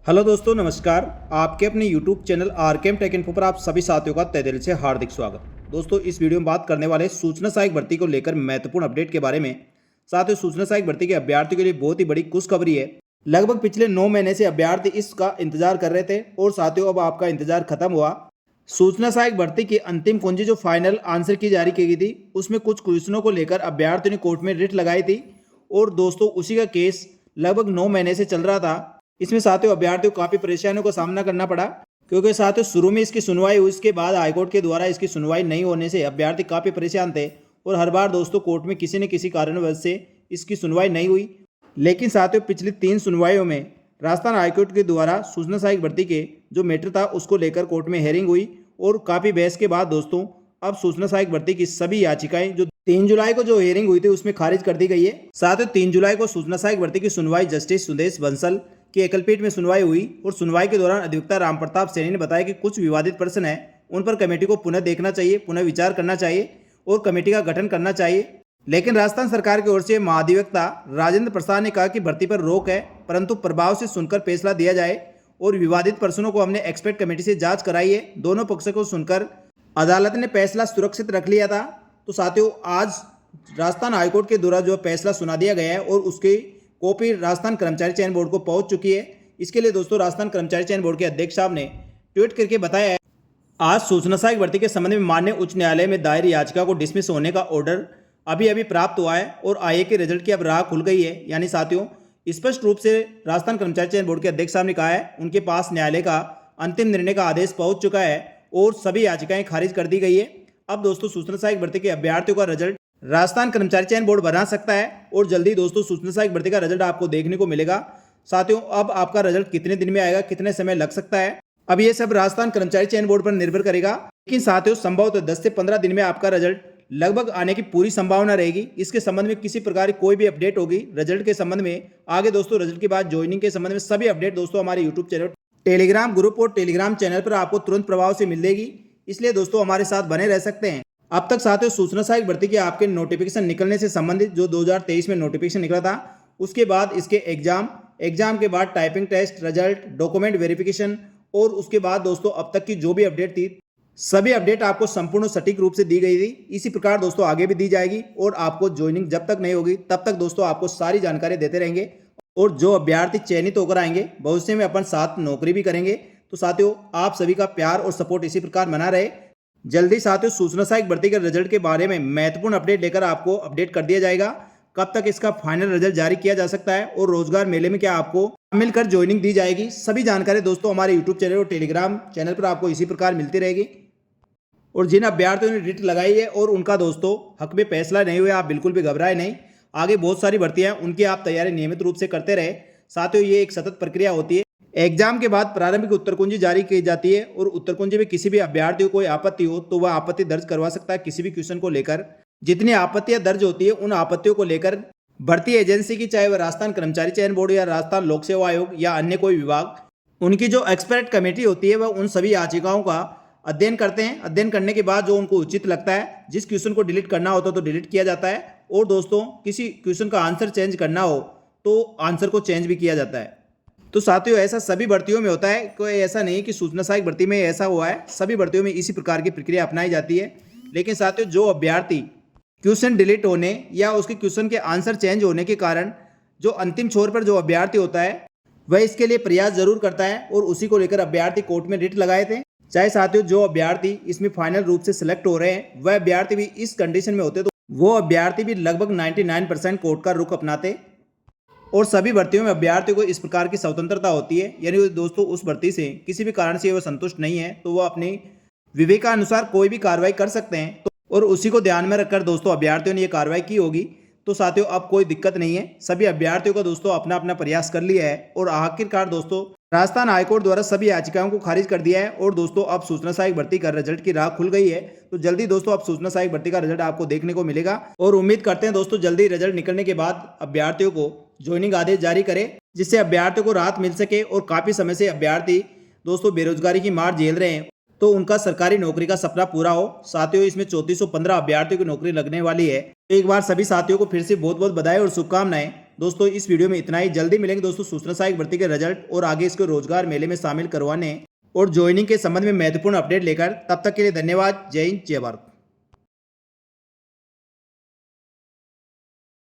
Hello दोस्तों, नमस्कार। आपके अपने YouTube channel RKM take info पर आप सभी साथियों का तहे दिल से हार्दिक स्वागत। दोस्तों, इस वीडियो में बात करने वाले सूचना सहायक भर्ती को लेकर महत्वपूर्ण अपडेट के बारे में। साथियों, सूचना सहायक भर्ती के अभ्यर्थियों के लिए बहुत ही बड़ी खुशखबरी है। लगभग पिछले 9 महीने से अभ्यर्थी इसका इंतजार कर रहे थे और साथियों अब आपका इंतजार खत्म हुआ। सूचना सहायक भर्ती की अंतिम कुंजी जो फाइनल आंसर की जारी की गई थी, उसमें कुछ क्वेश्चनों को लेकर अभ्यर्थियों ने कोर्ट में रिट लगाई थी और दोस्तों उसी का केस लगभग 9 महीने से चल रहा था। इसमें साथियों अभ्यर्थियों को काफी परेशानियों का सामना करना पड़ा, क्योंकि साथियों शुरू में इसकी सुनवाई हुई, इसके बाद हाईकोर्ट के द्वारा इसकी सुनवाई नहीं होने से अभ्यर्थी काफी परेशान थे और हर बार दोस्तों कोर्ट में किसी न किसी कारणवश से इसकी सुनवाई नहीं हुई। लेकिन साथियों पिछली 3 सुनवाइयों में राजस्थान हाईकोर्ट के द्वारा सूचना सहायक भर्ती के जो मैटर था उसको लेकर कोर्ट में हेयरिंग हुई और काफी बहस के बाद दोस्तों अब सूचना सहायक भर्ती की सभी याचिकाएं जो 3 जुलाई को जो हियरिंग हुई थी उसमें खारिज कर दी गई है। साथ ही 3 जुलाई को सूचना सहायक भर्ती की सुनवाई जस्टिस सुदेश बंसल की एकलपीठ में सुनवाई हुई और सुनवाई के दौरान अधिवक्ता राम प्रताप सैनी ने बताया कि कुछ विवादित प्रश्न है, उन पर कमेटी को पुनः देखना चाहिए, पुनः विचार करना चाहिए और कमेटी का गठन करना चाहिए। लेकिन राजस्थान सरकार की ओर से महाधिवक्ता राजेंद्र प्रसाद ने कहा कि भर्ती पर रोक है, परंतु प्रभाव से सुनकर फैसला दिया जाए और विवादित प्रश्नों को हमने एक्सपर्ट कमेटी से जांच कराई है। दोनों पक्षों को सुनकर अदालत ने फैसला सुरक्षित रख लिया था। तो साथियों आज राजस्थान हाईकोर्ट के द्वारा जो फैसला सुना दिया गया है और उसकी कॉपी राजस्थान कर्मचारी चयन बोर्ड को पहुंच चुकी है। इसके लिए दोस्तों राजस्थान कर्मचारी चयन बोर्ड के अध्यक्ष साहब ने ट्वीट करके बताया है, आज सूचना सहायक भर्ती के संबंध में माननीय उच्च न्यायालय में दायर याचिका को डिसमिस होने का ऑर्डर अभी प्राप्त हुआ है और आईए के रिजल्ट की अब राह खुल गई है। यानी साथियों स्पष्ट रूप से राजस्थान कर्मचारी चयन बोर्ड के अध्यक्ष साहब ने कहा है उनके पास न्यायालय का अंतिम निर्णय का आदेश पहुंच चुका है और सभी याचिकाएं खारिज कर दी गई है। अब दोस्तों सूचना सहायक भर्ती के अभ्यर्थियों का रिजल्ट राजस्थान कर्मचारी चयन बोर्ड बना सकता है और जल्दी दोस्तों सूचना सहायक भर्ती का रिजल्ट आपको देखने को मिलेगा। साथियों अब आपका रिजल्ट कितने दिन में आएगा, कितने समय लग सकता है, अब ये सब राजस्थान कर्मचारी चयन बोर्ड पर निर्भर करेगा। लेकिन साथियों संभवतः 10 से 15 दिन में आपका रिजल्ट लगभग आने की पूरी संभावना रहेगी। इसके संबंध में किसी प्रकार की कोई भी अपडेट होगी रिजल्ट के संबंध में, आगे दोस्तों रिजल्ट के बाद ज्वाइनिंग के संबंध में सभी अपडेट दोस्तों हमारे यूट्यूब चैनल, टेलीग्राम ग्रुप और टेलीग्राम चैनल पर आपको तुरंत प्रभाव से मिलेगी। इसलिए दोस्तों हमारे साथ बने रह सकते हैं। अब तक साथियों सूचना सहायक भर्ती के आपके नोटिफिकेशन निकलने से संबंधित जो 2023 में नोटिफिकेशन निकला था, उसके बाद इसके एग्जाम के बाद typing test, result, document verification और उसके बाद दोस्तों अब तक की जो भी अपडेट थी सभी अपडेट आपको संपूर्ण सटीक रूप से दी गई थी। इसी प्रकार दोस्तों आगे भी दी जाएगी और आपको ज्वाइनिंग जब तक नहीं होगी तब तक दोस्तों आपको सारी जानकारी देते रहेंगे और जो अभ्यर्थी चयनित होकर आएंगे भविष्य में अपन साथ नौकरी भी करेंगे। तो साथियों आप सभी का प्यार और सपोर्ट इसी प्रकार बना रहे। जल्दी साथियों सूचना सहायक भर्ती के रिजल्ट के बारे में महत्वपूर्ण अपडेट लेकर आपको अपडेट कर दिया जाएगा। कब तक इसका फाइनल रिजल्ट जारी किया जा सकता है और रोजगार मेले में क्या आपको मिलकर ज्वाइनिंग दी जाएगी, सभी जानकारी दोस्तों हमारे यूट्यूब चैनल और टेलीग्राम चैनल पर आपको इसी प्रकार मिलती रहेगी। और जिन अभ्यर्थियों ने रिट लगाई है और उनका दोस्तों हक में फैसला नहीं हुआ, आप बिल्कुल भी घबराए नहीं। आगे बहुत सारी भर्तियां उनकी आप तैयारी नियमित रूप से करते रहे। साथियों ये एक सतत प्रक्रिया होती है। एग्जाम के बाद प्रारंभिक उत्तर कुंजी जारी की जाती है और उत्तर कुंजी में किसी भी अभ्यर्थी को कोई आपत्ति हो तो वह आपत्ति दर्ज करवा सकता है किसी भी क्वेश्चन को लेकर। जितनी आपत्तियां दर्ज होती है उन आपत्तियों को लेकर भर्ती एजेंसी की, चाहे वह राजस्थान कर्मचारी चयन बोर्ड या राजस्थान लोक सेवा आयोग या अन्य कोई विभाग, उनकी जो एक्सपर्ट कमेटी होती है वह उन सभी याचिकाओं का अध्ययन करते हैं। अध्ययन करने के बाद जो उनको उचित लगता है, जिस क्वेश्चन को डिलीट करना होता है तो डिलीट किया जाता है और दोस्तों किसी क्वेश्चन का आंसर चेंज करना हो तो आंसर को चेंज भी किया जाता है। तो साथियों ऐसा सभी भर्तियों में होता है, कोई ऐसा नहीं कि सूचना सहायक भर्ती में ऐसा हुआ है, सभी भर्तियों में इसी प्रकार की प्रक्रिया अपनाई जाती है। लेकिन साथियों जो अभ्यर्थी क्वेश्चन डिलीट होने या उसके क्वेश्चन के आंसर चेंज होने के कारण जो अंतिम छोर पर जो अभ्यर्थी होता है वह इसके लिए प्रयास जरूर करता है और उसी को लेकर अभ्यर्थी कोर्ट में रिट लगाए थे। चाहे साथियों जो अभ्यर्थी इसमें फाइनल रूप से सिलेक्ट हो रहे हैं वह अभ्यर्थी भी इस कंडीशन में होते तो वो अभ्यर्थी भी लगभग 99% कोर्ट का रुख अपनाते और सभी भर्तियों में अभ्यर्थियों को इस प्रकार की स्वतंत्रता होती है। यानी दोस्तों उस भर्ती से किसी भी कारण से वह संतुष्ट नहीं है तो वह अपने विवेकानुसार कोई भी कार्रवाई कर सकते हैं और उसी को ध्यान में रखकर दोस्तों अभ्यर्थियों ने यह कार्रवाई की होगी। तो साथियों अब कोई दिक्कत नहीं है, सभी अभ्यर्थियों का दोस्तों अपना अपना प्रयास कर लिया है और आखिरकार दोस्तों राजस्थान हाईकोर्ट द्वारा सभी याचिकाओं को खारिज कर दिया है और दोस्तों अब सूचना सहायक भर्ती का रिजल्ट की राह खुल गई है। तो जल्दी दोस्तों अब सूचना सहायक भर्ती का रिजल्ट आपको देखने को मिलेगा और उम्मीद करते हैं दोस्तों जल्दी रिजल्ट निकलने के बाद अभ्यर्थियों को ज्वाइनिंग आदेश जारी करे जिससे अभ्यर्थियों को राहत मिल सके। और काफी समय से अभ्यर्थी दोस्तों बेरोजगारी की मार झेल रहे हैं तो उनका सरकारी नौकरी का सपना पूरा हो। साथियों इसमें 3415 अभ्यर्थियों की नौकरी लगने वाली है। एक बार सभी साथियों को फिर से बहुत बहुत बधाई और शुभकामनाएं। दोस्तों इस वीडियो में इतना ही। जल्दी मिलेंगे दोस्तों सूचना सहायक भर्ती के रिजल्ट और आगे इसको रोजगार मेले में शामिल करवाने और ज्वाइनिंग के संबंध में महत्वपूर्ण अपडेट लेकर। तब तक के लिए धन्यवाद। जय हिंद, जय भारत।